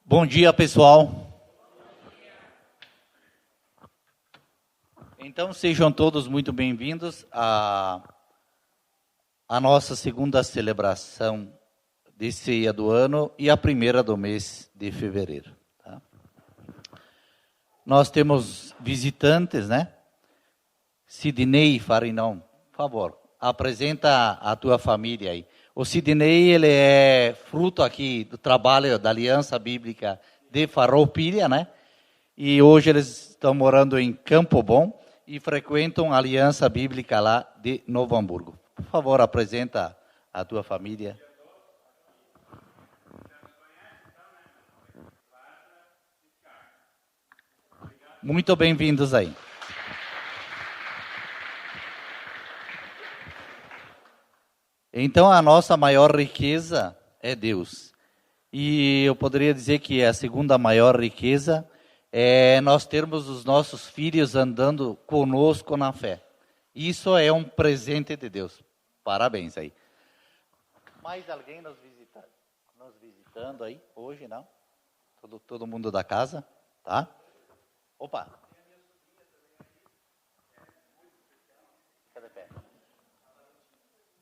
Bom dia, pessoal. Então, sejam todos muito bem-vindos à nossa segunda celebração de ceia do ano e a primeira do mês de fevereiro. Tá? Nós temos visitantes, né? Sidney Farinão, por favor, apresenta a tua família aí. O Sidney, ele é fruto aqui do trabalho da Aliança Bíblica de Farroupilha, né? E hoje eles estão morando em Campo Bom e frequentam a Aliança Bíblica lá de Novo Hamburgo. Por favor, apresenta a tua família. Muito bem-vindos aí. Então, a nossa maior riqueza é Deus. E eu poderia dizer que a segunda maior riqueza é nós termos os nossos filhos andando conosco na fé. Isso é um presente de Deus. Parabéns aí. Mais alguém nos visitando aí hoje, não? Todo mundo da casa, tá? Opa!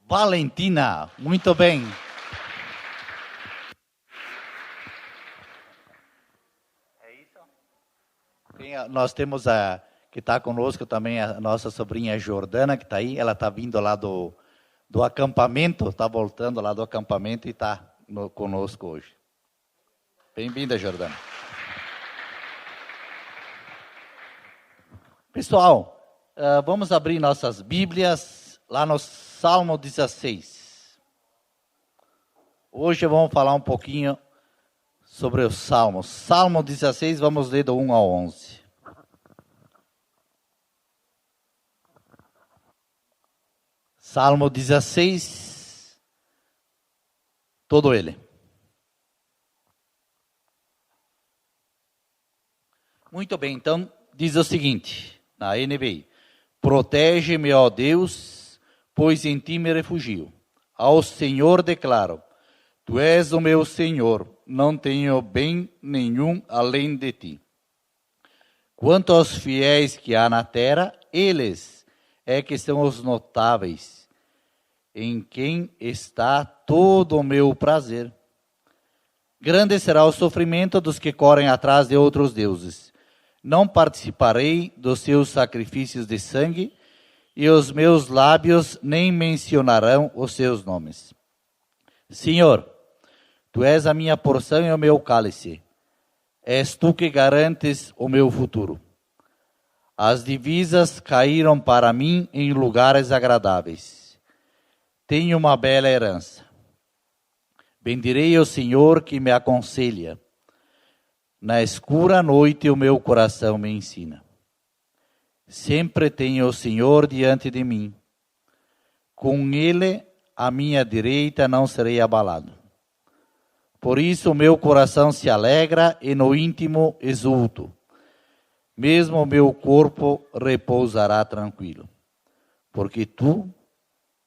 Valentina, muito bem. É isso? Nós temos que está conosco também a nossa sobrinha Jordana, que está aí. Ela está vindo lá do acampamento, está voltando lá do acampamento e está conosco hoje. Bem-vinda, Jordana. Pessoal, vamos abrir nossas Bíblias lá no Salmo 16. Hoje vamos falar um pouquinho sobre os Salmos. Salmo 16, vamos ler do 1 ao 11. Salmo 16, todo ele. Muito bem, então diz o seguinte, na NVI: protege-me, ó Deus, pois em ti me refugio. Ao Senhor declaro: tu és o meu Senhor, não tenho bem nenhum além de ti. Quanto aos fiéis que há na terra, eles é que são os notáveis, em quem está todo o meu prazer. Grande será o sofrimento dos que correm atrás de outros deuses. Não participarei dos seus sacrifícios de sangue, e os meus lábios nem mencionarão os seus nomes. Senhor, tu és a minha porção e o meu cálice. És tu que garantes o meu futuro. As divisas caíram para mim em lugares agradáveis. Tenho uma bela herança. Bendirei o Senhor que me aconselha. Na escura noite o meu coração me ensina. Sempre tenho o Senhor diante de mim. Com Ele, à minha direita, não serei abalado. Por isso o meu coração se alegra e no íntimo exulto. Mesmo o meu corpo repousará tranquilo. Porque tu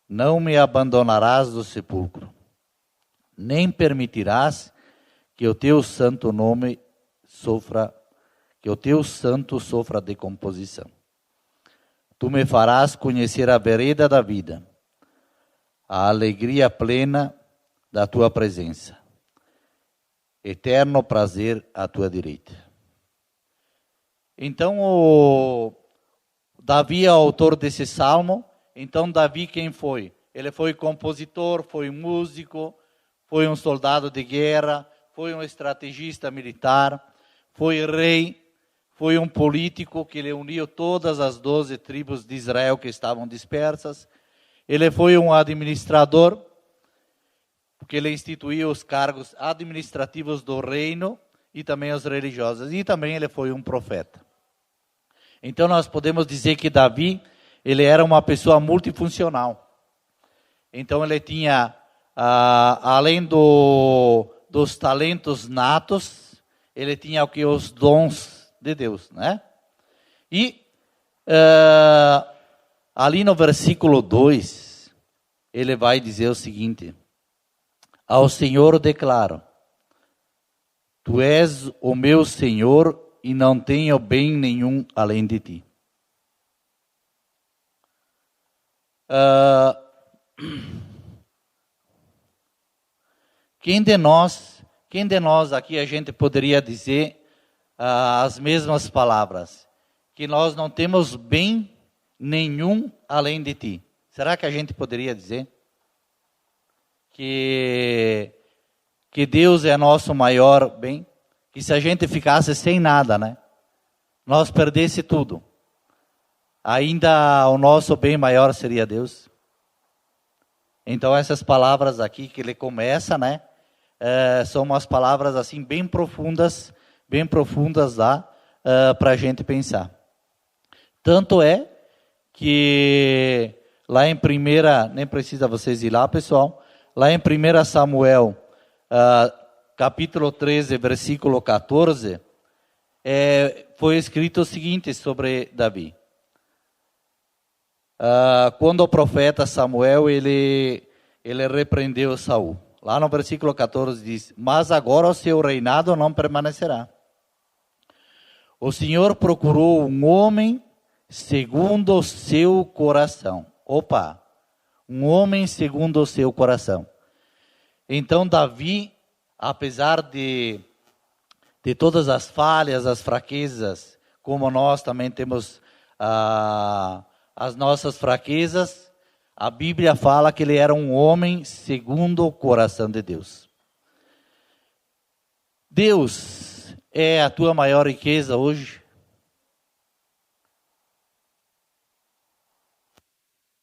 não me abandonarás do sepulcro, nem permitirás que o teu santo nome sofra, que o teu santo sofra decomposição. Tu me farás conhecer a vereda da vida, a alegria plena da tua presença. Eterno prazer à tua direita. Então, o Davi é o autor desse salmo. Então, Davi quem foi? Ele foi compositor, foi músico, foi um soldado de guerra, foi um estrategista militar, foi rei, foi um político que ele uniu todas as 12 tribos de Israel que estavam dispersas. Ele foi um administrador, porque ele instituiu os cargos administrativos do reino e também os religiosos. E também ele foi um profeta. Então nós podemos dizer que Davi, ele era uma pessoa multifuncional. Então ele tinha, além dos talentos natos, ele tinha o que? Os dons de Deus, né? E ali no versículo 2, ele vai dizer o seguinte: ao Senhor declaro, Tu és o meu Senhor e não tenho bem nenhum além de ti. Quem de nós aqui a gente poderia dizer as mesmas palavras? Que nós não temos bem nenhum além de ti. Será que a gente poderia dizer? Que Deus é nosso maior bem? Que se a gente ficasse sem nada, né? Nós perdesse tudo. Ainda o nosso bem maior seria Deus. Então essas palavras aqui que ele começa, né? São umas palavras assim bem profundas lá para a gente pensar. Tanto é que lá em nem precisa vocês ir lá, pessoal, lá em 1 Samuel, capítulo 13, versículo 14, foi escrito o seguinte sobre Davi. Quando o profeta Samuel, ele repreendeu Saul. Lá no versículo 14 diz: mas agora o seu reinado não permanecerá. O Senhor procurou um homem segundo o seu coração. Opa! Um homem segundo o seu coração. Então Davi, apesar de todas as falhas, as fraquezas, como nós também temos as nossas fraquezas, a Bíblia fala que ele era um homem segundo o coração de Deus. Deus é a tua maior riqueza hoje?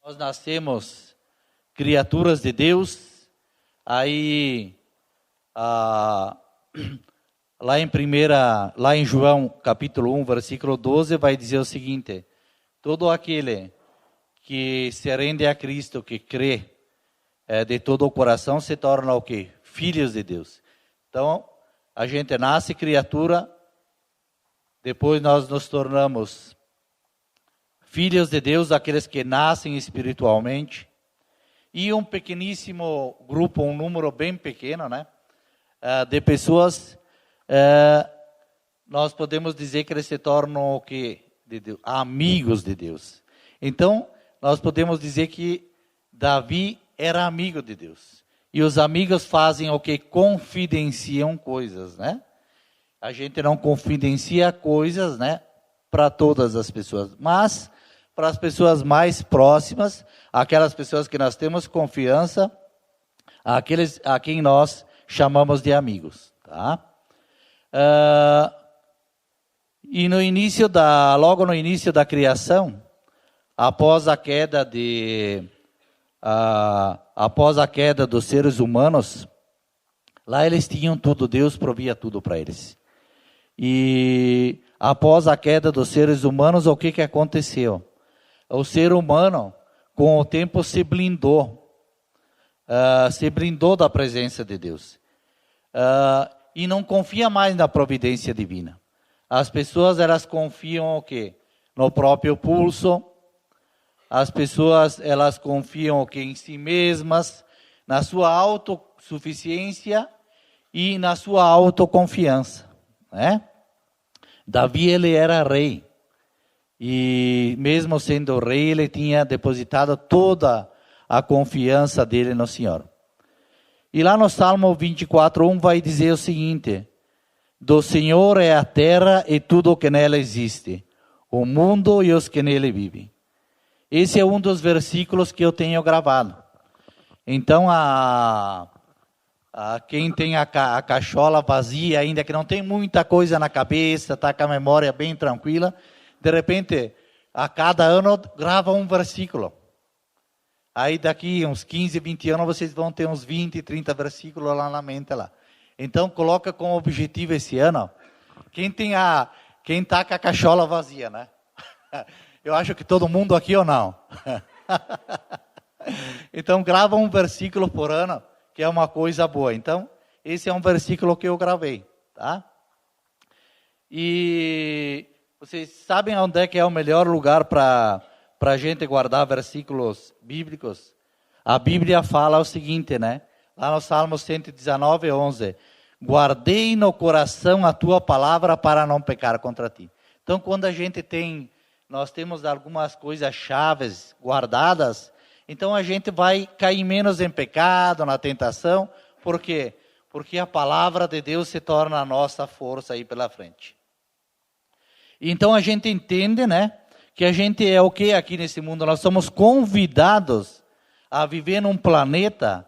Nós nascemos criaturas de Deus, aí lá em João capítulo 1, versículo 12, vai dizer o seguinte: todo aquele que se rende a Cristo, que crê de todo o coração, se torna o quê? Filhos de Deus. Então, a gente nasce criatura, depois nós nos tornamos filhos de Deus, aqueles que nascem espiritualmente, e um pequeníssimo grupo, um número bem pequeno, né, de pessoas, nós podemos dizer que eles se tornam o quê? De Deus, amigos de Deus. Então, nós podemos dizer que Davi era amigo de Deus. E os amigos fazem o que? Confidenciam coisas, né? A gente não confidencia coisas, né, para todas as pessoas, mas para as pessoas mais próximas, aquelas pessoas que nós temos confiança, aqueles a quem nós chamamos de amigos, tá? E logo no início da criação, após a queda dos seres humanos, lá eles tinham tudo, Deus provia tudo para eles. E após a queda dos seres humanos, o que aconteceu? O ser humano, com o tempo, se blindou da presença de Deus. E não confia mais na providência divina. As pessoas, elas confiam o quê? No próprio pulso. As pessoas, elas confiam o quê? Em si mesmas, na sua autossuficiência e na sua autoconfiança, né? Davi, ele era rei. E mesmo sendo rei, ele tinha depositado toda a confiança dele no Senhor. E lá no Salmo 24:1 vai dizer o seguinte: do Senhor é a terra e tudo o que nela existe, o mundo e os que nele vivem. Esse é um dos versículos que eu tenho gravado. Então, quem tem a cachola vazia ainda, que não tem muita coisa na cabeça, está com a memória bem tranquila, de repente, a cada ano grava um versículo. Aí daqui uns 15, 20 anos, vocês vão ter uns 20, 30 versículos lá na mente lá. Então, coloca como objetivo esse ano, quem está com a cachola vazia, né? Eu acho que todo mundo aqui ou não? Então, grava um versículo por ano, que é uma coisa boa. Então, esse é um versículo que eu gravei, tá? E vocês sabem onde é que é o melhor lugar para a gente guardar versículos bíblicos? A Bíblia fala o seguinte, né? Lá no Salmo 119:11. guardei no coração a tua palavra para não pecar contra ti. Então, quando nós temos algumas coisas chaves guardadas, então a gente vai cair menos em pecado, na tentação. Por quê? Porque a palavra de Deus se torna a nossa força aí pela frente. Então a gente entende, né, que a gente é o que aqui nesse mundo? Nós somos convidados a viver num planeta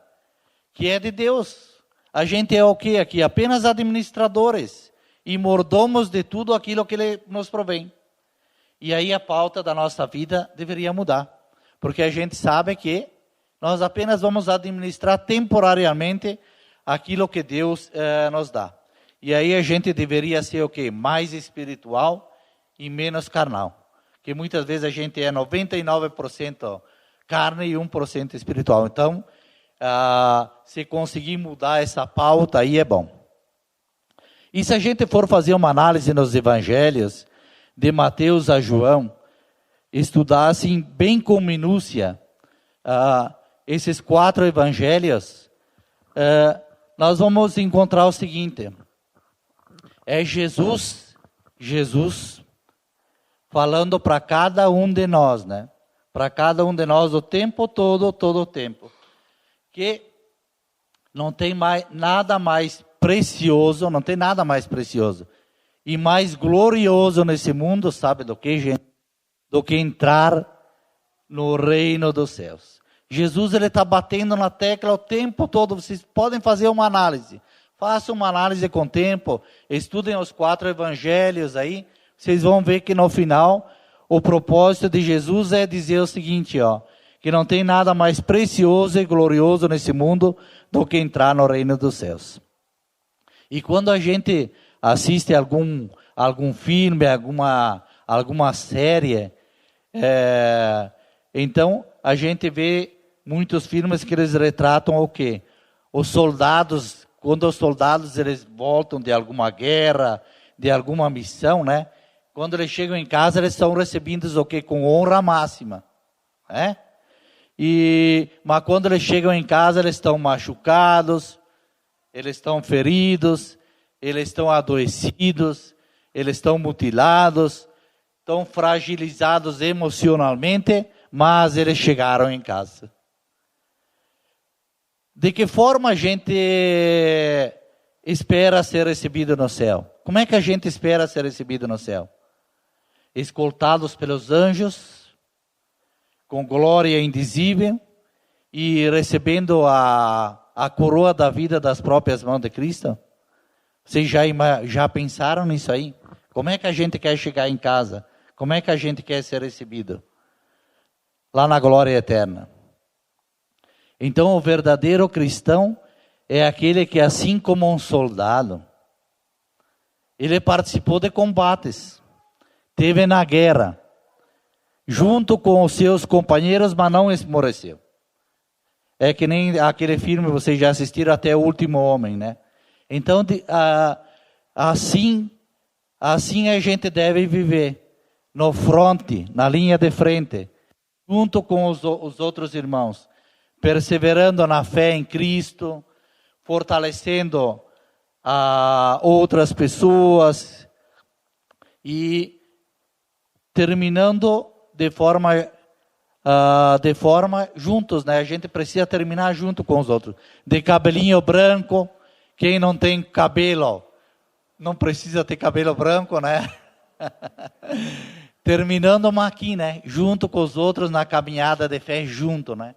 que é de Deus. A gente é o que aqui? Apenas administradores e mordomos de tudo aquilo que Ele nos provém. E aí a pauta da nossa vida deveria mudar. Porque a gente sabe que nós apenas vamos administrar temporariamente aquilo que Deus nos dá. E aí a gente deveria ser o quê? Mais espiritual e menos carnal. Que muitas vezes a gente é 99% carne e 1% espiritual. Então, se conseguir mudar essa pauta aí é bom. E se a gente for fazer uma análise nos evangelhos, de Mateus a João, estudar assim bem com minúcia esses 4 evangelhos, nós vamos encontrar o seguinte: é Jesus falando para cada um de nós, né? Para cada um de nós o tempo todo o tempo. Que não tem nada mais precioso e mais glorioso nesse mundo, sabe do que, gente? Do que entrar no reino dos céus. Jesus, ele está batendo na tecla o tempo todo. Vocês podem fazer uma análise. Façam uma análise com o tempo. Estudem os 4 evangelhos aí. Vocês vão ver que no final, o propósito de Jesus é dizer o seguinte, que não tem nada mais precioso e glorioso nesse mundo do que entrar no reino dos céus. E quando a gente assiste algum filme, alguma série, então a gente vê muitos filmes que eles retratam o quê? Os soldados, quando os soldados eles voltam de alguma guerra, de alguma missão, né? Quando eles chegam em casa, eles são recebidos o quê? Com honra máxima, né? Mas quando eles chegam em casa, eles estão machucados, eles estão feridos, eles estão adoecidos, eles estão mutilados, estão fragilizados emocionalmente, mas eles chegaram em casa. De que forma a gente espera ser recebido no céu? Como é que a gente espera ser recebido no céu? Escoltados pelos anjos, com glória indizível, e recebendo a coroa da vida das próprias mãos de Cristo? Vocês já pensaram nisso aí? Como é que a gente quer chegar em casa? Como é que a gente quer ser recebido? Lá na glória eterna. Então, o verdadeiro cristão é aquele que, assim como um soldado, ele participou de combates, esteve na guerra, junto com os seus companheiros, mas não esmoreceu. É que nem aquele filme, vocês já assistiram, Até o Último Homem, né? Então, assim a gente deve viver, no fronte, na linha de frente, junto com os outros irmãos, perseverando na fé em Cristo, fortalecendo outras pessoas e terminando de forma juntos, né? A gente precisa terminar junto com os outros. De cabelinho branco, quem não tem cabelo não precisa ter cabelo branco, né? Terminando aqui, né? Junto com os outros na caminhada de fé, junto, né?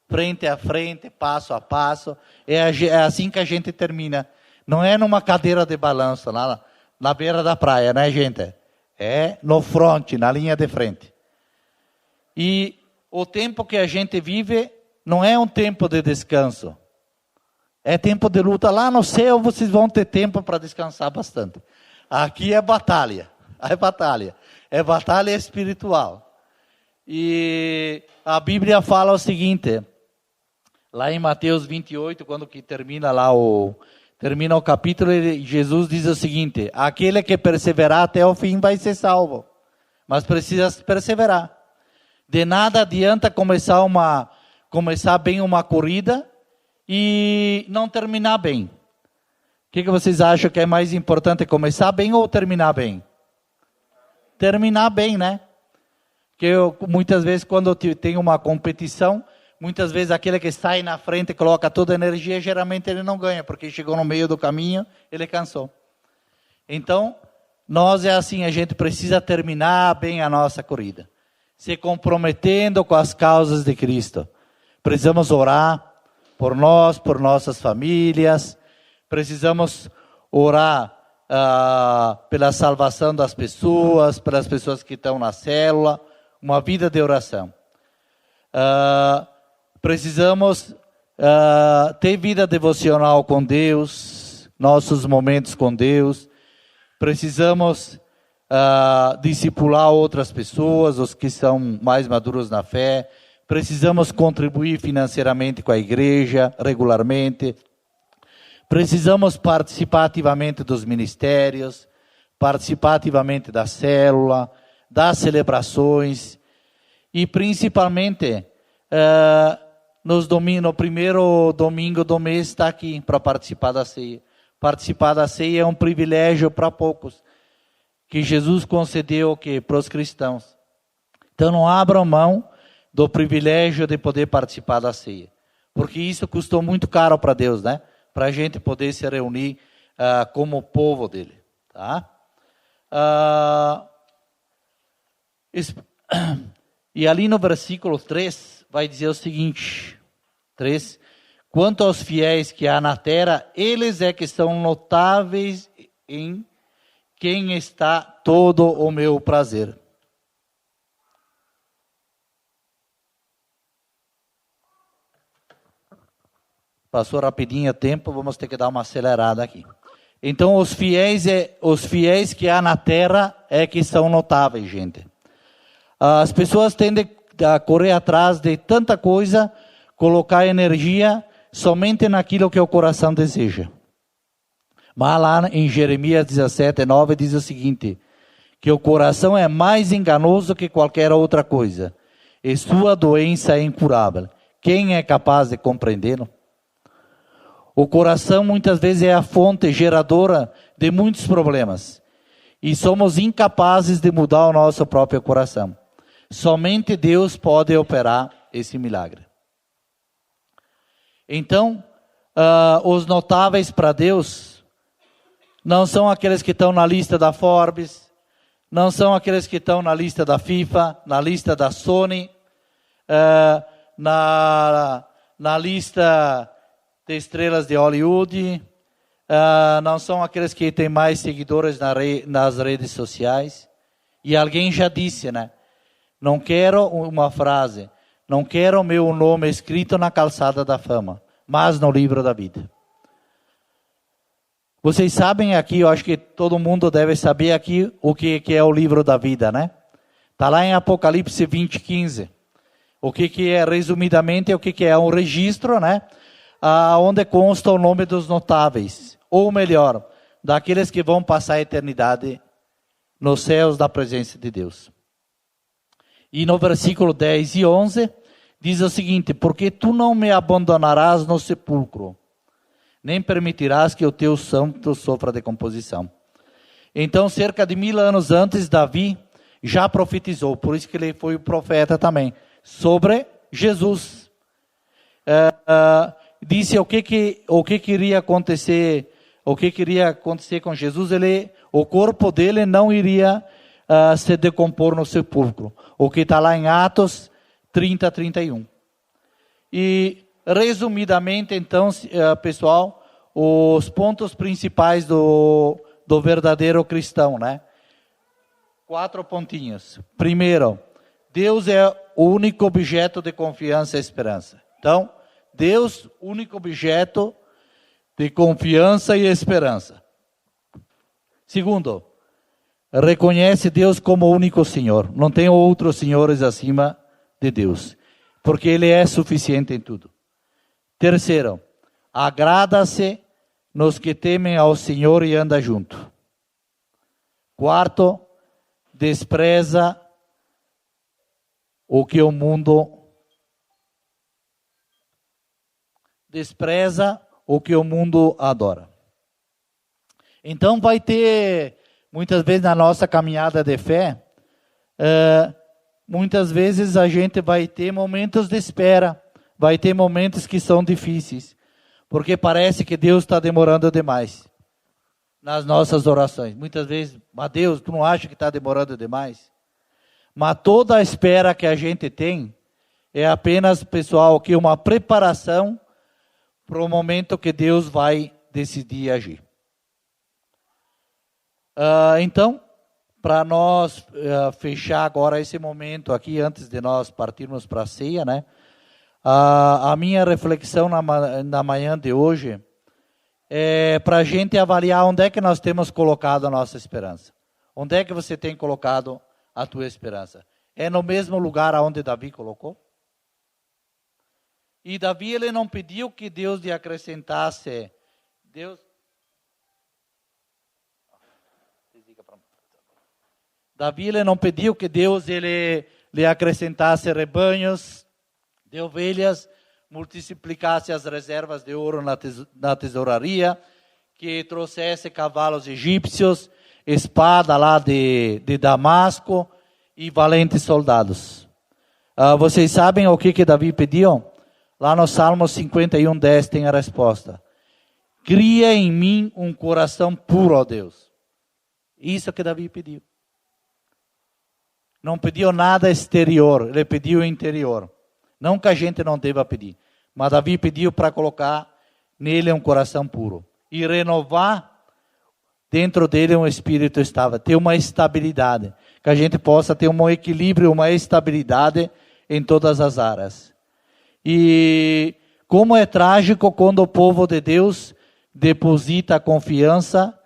Frente a frente, passo a passo. É assim que a gente termina. Não é numa cadeira de balanço, lá na beira da praia, né, gente? É no front, na linha de frente. E o tempo que a gente vive não é um tempo de descanso. É tempo de luta. Lá no céu vocês vão ter tempo para descansar bastante. Aqui é batalha. É batalha espiritual. E a Bíblia fala o seguinte, lá em Mateus 28, quando que termina o capítulo, Jesus diz o seguinte: aquele que perseverar até o fim vai ser salvo. Mas precisa perseverar. De nada adianta começar bem uma corrida e não terminar bem. que vocês acham que é mais importante, começar bem ou terminar bem? Terminar bem, né? Porque muitas vezes, quando tem uma competição, muitas vezes aquele que sai na frente e coloca toda a energia, geralmente ele não ganha, porque chegou no meio do caminho, ele cansou. Então, nós é assim, a gente precisa terminar bem a nossa corrida, se comprometendo com as causas de Cristo. Precisamos orar por nós, por nossas famílias, precisamos orar pela salvação das pessoas, pelas pessoas que estão na célula, uma vida de oração. Precisamos ter vida devocional com Deus, nossos momentos com Deus. Precisamos discipular outras pessoas, os que são mais maduros na fé. Precisamos contribuir financeiramente com a igreja, regularmente. Precisamos participar ativamente dos ministérios, participar ativamente da célula, das celebrações. E principalmente, no primeiro domingo do mês, está aqui para participar da ceia. Participar da ceia é um privilégio para poucos, que Jesus concedeu para os cristãos. Então não abram mão do privilégio de poder participar da ceia, porque isso custou muito caro para Deus, né? Para a gente poder se reunir como povo dele. Tá? E ali no versículo 3, vai dizer o seguinte, 3, quanto aos fiéis que há na terra, eles é que são notáveis em quem está todo o meu prazer. Passou rapidinho o tempo, vamos ter que dar uma acelerada aqui. Então, os fiéis que há na terra é que são notáveis, gente. As pessoas tendem a correr atrás de tanta coisa, colocar energia somente naquilo que o coração deseja. Mas lá em Jeremias 17:9 diz o seguinte, que o coração é mais enganoso que qualquer outra coisa, e sua doença é incurável. Quem é capaz de compreendê-lo? O coração muitas vezes é a fonte geradora de muitos problemas. E somos incapazes de mudar o nosso próprio coração. Somente Deus pode operar esse milagre. Então, os notáveis para Deus não são aqueles que estão na lista da Forbes, não são aqueles que estão na lista da FIFA, na lista da Sony, na lista de estrelas de Hollywood, não são aqueles que têm mais seguidores nas redes sociais. E alguém já disse, né? Não quero uma frase, não quero o meu nome escrito na calçada da fama, mas no livro da vida. Vocês sabem aqui, eu acho que todo mundo deve saber aqui o que é o livro da vida, né? Está lá em Apocalipse 20:15. O que é, resumidamente, o que é um registro, né? Onde consta o nome dos notáveis, ou melhor, daqueles que vão passar a eternidade nos céus da presença de Deus. E no versículo 10 e 11, diz o seguinte, porque tu não me abandonarás no sepulcro, nem permitirás que o teu santo sofra decomposição. Então, cerca de 1000 anos antes, Davi já profetizou, por isso que ele foi o profeta também, sobre Jesus. Disse o que iria acontecer com Jesus. O corpo dele não iria se decompor no sepulcro. O que está lá em Atos 30:31. E resumidamente, então, pessoal, os pontos principais do verdadeiro cristão, né? 4 pontinhos. Primeiro, Deus é o único objeto de confiança e esperança. Então, Deus, único objeto de confiança e esperança. Segundo, reconhece Deus como o único Senhor. Não tem outros senhores acima de Deus, porque Ele é suficiente em tudo. Terceiro, agrada-se nos que temem ao Senhor e anda junto. Quarto, despreza o que o mundo adora. Então vai ter, muitas vezes na nossa caminhada de fé, muitas vezes a gente vai ter momentos de espera, vai ter momentos que são difíceis, porque parece que Deus está demorando demais nas nossas orações. Muitas vezes, mas Deus, tu não acha que está demorando demais? Mas toda a espera que a gente tem é apenas, pessoal, que uma preparação para o momento que Deus vai decidir agir. Então, para nós fechar agora esse momento aqui, antes de nós partirmos para a ceia, né? A minha reflexão na manhã de hoje é para a gente avaliar onde é que nós temos colocado a nossa esperança. Onde é que você tem colocado a tua esperança? É no mesmo lugar aonde Davi colocou? E Davi, ele não pediu que Deus lhe acrescentasse. Davi, ele não pediu que Deus lhe acrescentasse rebanhos de ovelhas, multiplicasse as reservas de ouro na tesouraria, que trouxesse cavalos egípcios, espada lá de Damasco e valentes soldados. Vocês sabem o que Davi pediu? Lá no Salmo 51:10 tem a resposta. Cria em mim um coração puro, ó Deus. Isso que Davi pediu. Não pediu nada exterior, ele pediu o interior. Não que a gente não deva pedir, mas Davi pediu para colocar nele um coração puro. E renovar dentro dele um espírito estável, ter uma estabilidade. Que a gente possa ter um equilíbrio, uma estabilidade em todas as áreas. E como é trágico quando o povo de Deus deposita a confiança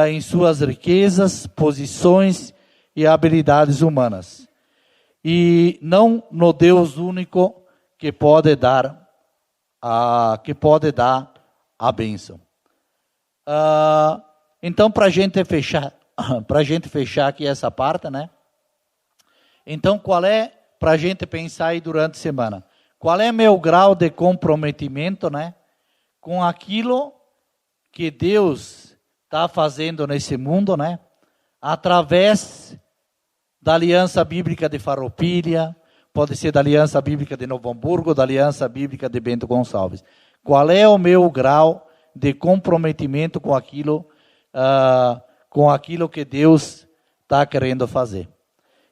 em suas riquezas, posições e habilidades humanas. E não no Deus único que pode dar a bênção. Então, para a gente fechar aqui essa parte, né? Então, qual é, para a gente pensar aí durante a semana, qual é meu grau de comprometimento, né? Com aquilo que Deus está fazendo nesse mundo, né? Através da Aliança Bíblica de Farroupilha, pode ser da Aliança Bíblica de Novo Hamburgo, da Aliança Bíblica de Bento Gonçalves. Qual é o meu grau de comprometimento com aquilo que Deus está querendo fazer?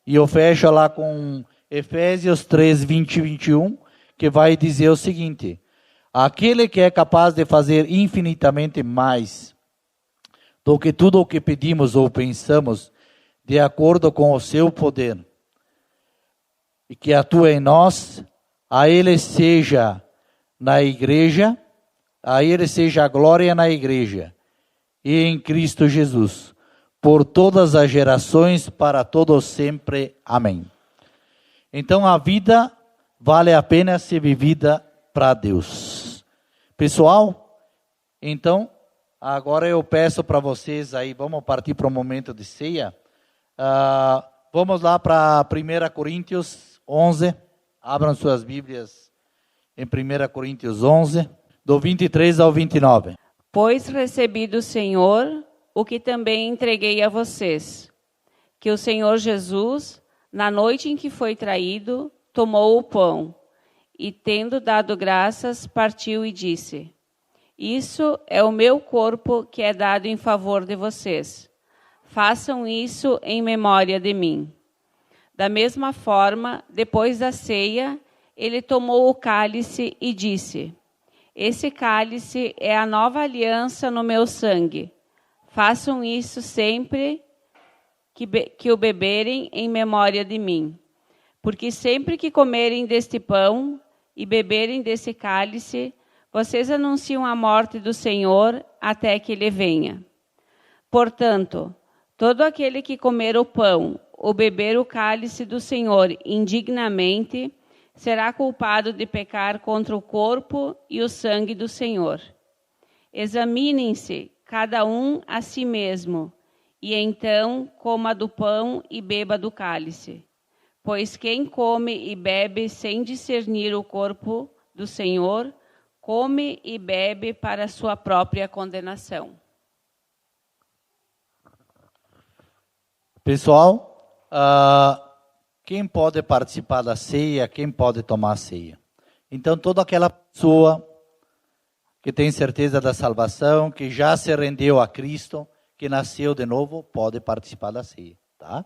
E eu fecho lá com Efésios 3, 20 e 21, que vai dizer o seguinte: aquele que é capaz de fazer infinitamente mais do que tudo o que pedimos ou pensamos, de acordo com o seu poder, e que atua em nós, a Ele seja na igreja, a Ele seja a glória na igreja, e em Cristo Jesus, por todas as gerações, para todos sempre. Amém. Então a vida vale a pena ser vivida para Deus. Pessoal, então, agora eu peço para vocês aí, vamos partir para o momento de ceia. Vamos lá para 1 Coríntios 11, abram suas Bíblias em 1 Coríntios 11, do 23 ao 29. Pois recebi do Senhor o que também entreguei a vocês, que o Senhor Jesus, na noite em que foi traído, tomou o pão e, tendo dado graças, partiu e disse: isso é o meu corpo que é dado em favor de vocês. Façam isso em memória de mim. Da mesma forma, depois da ceia, ele tomou o cálice e disse: esse cálice é a nova aliança no meu sangue. Façam isso sempre que o beberem em memória de mim. Porque sempre que comerem deste pão e beberem desse cálice, vocês anunciam a morte do Senhor até que ele venha. Portanto, todo aquele que comer o pão ou beber o cálice do Senhor indignamente será culpado de pecar contra o corpo e o sangue do Senhor. Examinem-se cada um a si mesmo, e então coma do pão e beba do cálice. Pois quem come e bebe sem discernir o corpo do Senhor, come e bebe para a sua própria condenação. Pessoal, quem pode participar da ceia, quem pode tomar a ceia? Então, toda aquela pessoa que tem certeza da salvação, que já se rendeu a Cristo, que nasceu de novo, pode participar da ceia, tá?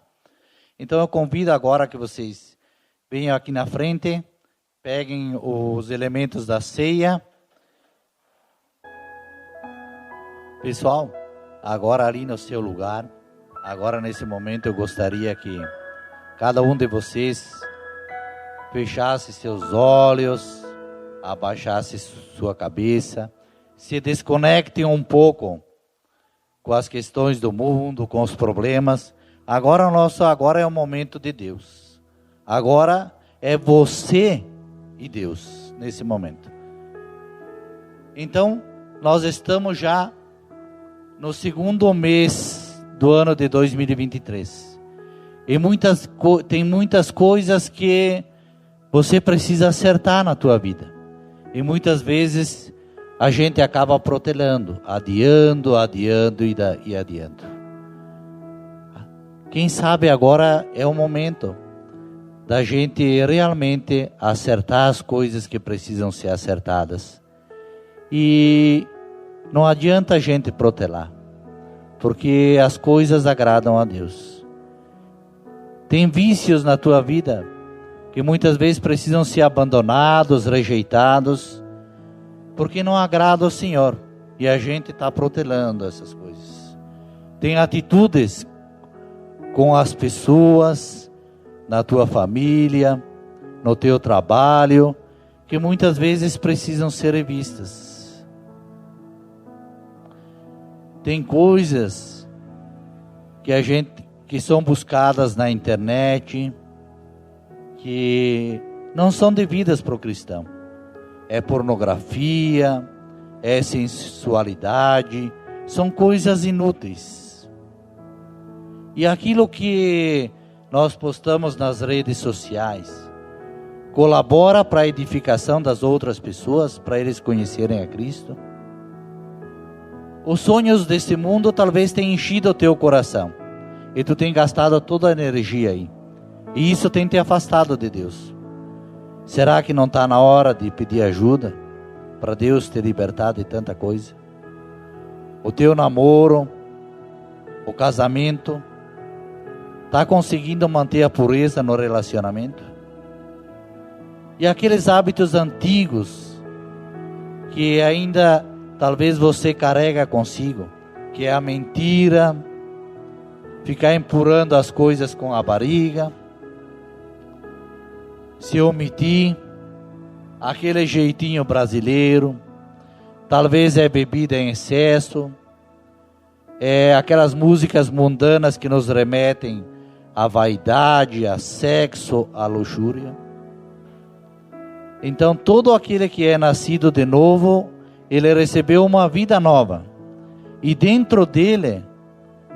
Então, eu convido agora que vocês venham aqui na frente, peguem os elementos da ceia. Pessoal, agora ali no seu lugar, agora nesse momento eu gostaria que cada um de vocês fechasse seus olhos, abaixasse sua cabeça, se desconectem um pouco com as questões do mundo, com os problemas. Agora é o momento de Deus. Agora é você e Deus nesse momento. Então, nós estamos já no segundo mês do ano de 2023. E tem muitas coisas que você precisa acertar na tua vida. E muitas vezes a gente acaba protelando, adiando e adiando. Quem sabe agora é o momento da gente realmente acertar as coisas que precisam ser acertadas. E não adianta a gente protelar, porque as coisas agradam a Deus. Tem vícios na tua vida que muitas vezes precisam ser abandonados, rejeitados, porque não agrada ao Senhor. E a gente está protelando essas coisas. Tem atitudes com as pessoas, na tua família, no teu trabalho, que muitas vezes precisam ser revistas. Tem coisas que são buscadas na internet, que não são devidas para o cristão. É pornografia, é sensualidade, são coisas inúteis. E aquilo que nós postamos nas redes sociais colabora para a edificação das outras pessoas, para eles conhecerem a Cristo? Os sonhos desse mundo talvez tenham enchido o teu coração, e tu tem gastado toda a energia aí. E isso tem te afastado de Deus. Será que não está na hora de pedir ajuda para Deus te libertar de tanta coisa? O teu namoro, o casamento, está conseguindo manter a pureza no relacionamento? E aqueles hábitos antigos que ainda talvez você carrega consigo, que é a mentira, ficar empurrando as coisas com a barriga, se omitir, aquele jeitinho brasileiro, talvez é bebida em excesso, é aquelas músicas mundanas que nos remetem à vaidade, a sexo, à luxúria. Então todo aquele que é nascido de novo, ele recebeu uma vida nova, e dentro dele,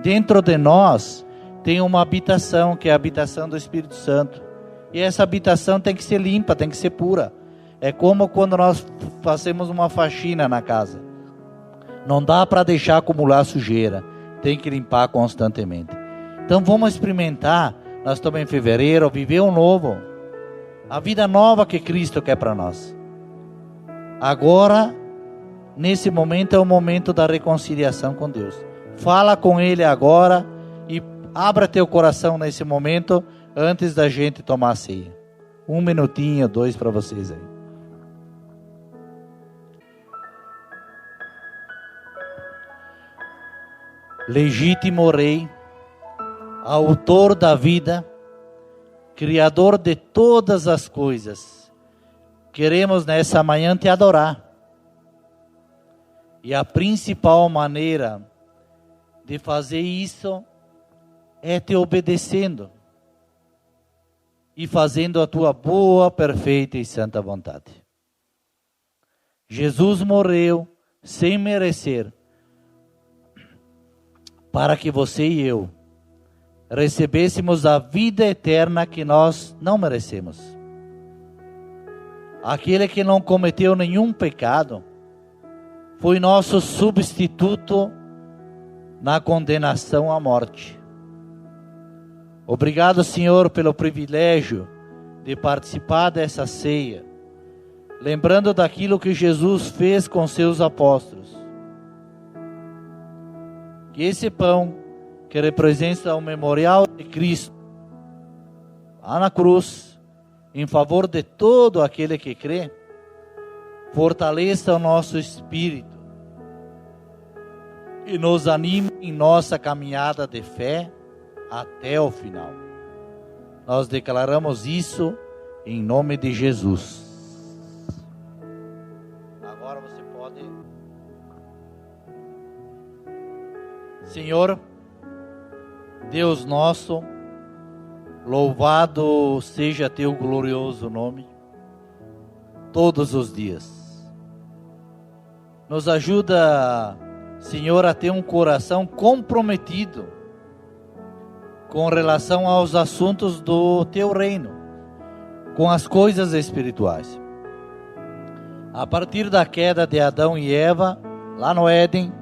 dentro de nós, tem uma habitação, que é a habitação do Espírito Santo. E essa habitação tem que ser limpa, tem que ser pura. É como quando nós fazemos uma faxina na casa. Não dá para deixar acumular sujeira. Tem que limpar constantemente. Então vamos experimentar, nós estamos em fevereiro, viver um novo. A vida nova que Cristo quer para nós. Agora, nesse momento é o momento da reconciliação com Deus. Fala com Ele agora e abra teu coração nesse momento, antes da gente tomar a ceia. 1 minutinho, 2 para vocês aí. Legítimo Rei, Autor da vida, Criador de todas as coisas, queremos nessa manhã te adorar. E a principal maneira de fazer isso é te obedecendo e fazendo a tua boa, perfeita e santa vontade. Jesus morreu sem merecer, para que você e eu recebêssemos a vida eterna que nós não merecemos. Aquele que não cometeu nenhum pecado foi nosso substituto na condenação à morte. Obrigado, Senhor, pelo privilégio de participar dessa ceia, lembrando daquilo que Jesus fez com seus apóstolos. Que esse pão, que representa o memorial de Cristo, lá na cruz, em favor de todo aquele que crê, fortaleça o nosso espírito e nos anime em nossa caminhada de fé até o final. Nós declaramos isso em nome de Jesus. Agora você pode. Senhor, Deus nosso, louvado seja teu glorioso nome, todos os dias. Nos ajuda, Senhor, a ter um coração comprometido com relação aos assuntos do teu reino, com as coisas espirituais. A partir da queda de Adão e Eva, lá no Éden,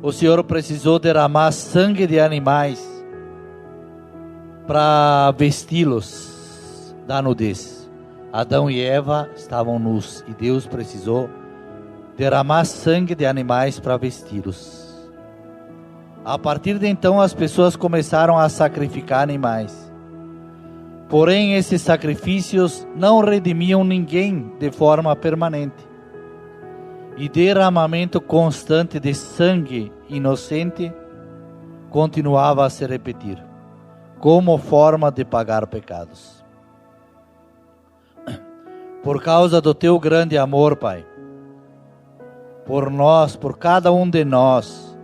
o Senhor precisou derramar sangue de animais para vesti-los da nudez. Adão e Eva estavam nus e Deus precisou derramar sangue de animais para vesti-los. A partir de então as pessoas começaram a sacrificar animais. Porém, esses sacrifícios não redimiam ninguém de forma permanente. E derramamento constante de sangue inocente continuava a se repetir, como forma de pagar pecados. Por causa do teu grande amor, Pai, por nós, por cada um de nós,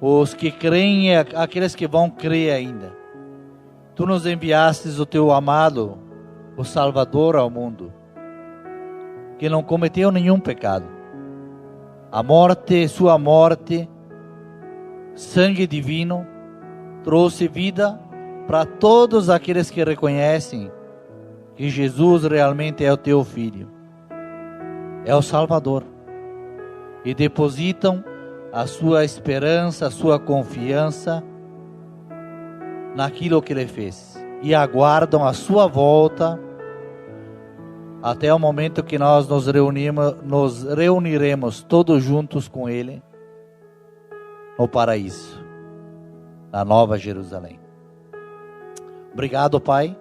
os que creem e aqueles que vão crer ainda, tu nos enviastes o teu amado, o Salvador ao mundo, que não cometeu nenhum pecado. A morte, sua morte, sangue divino, trouxe vida para todos aqueles que reconhecem que Jesus realmente é o teu Filho, é o Salvador, e depositam a sua esperança, a sua confiança naquilo que Ele fez, e aguardam a sua volta até o momento que nós nos reuniremos todos juntos com Ele no paraíso, na Nova Jerusalém. Obrigado, Pai,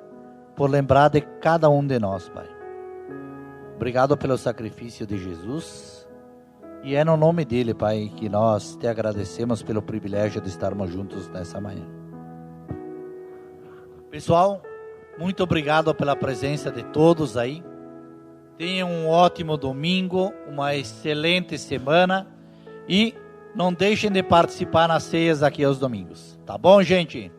por lembrar de cada um de nós, Pai. Obrigado pelo sacrifício de Jesus. E é no nome dele, Pai, que nós te agradecemos pelo privilégio de estarmos juntos nessa manhã. Pessoal, muito obrigado pela presença de todos aí. Tenham um ótimo domingo, uma excelente semana. E não deixem de participar nas ceias aqui aos domingos. Tá bom, gente?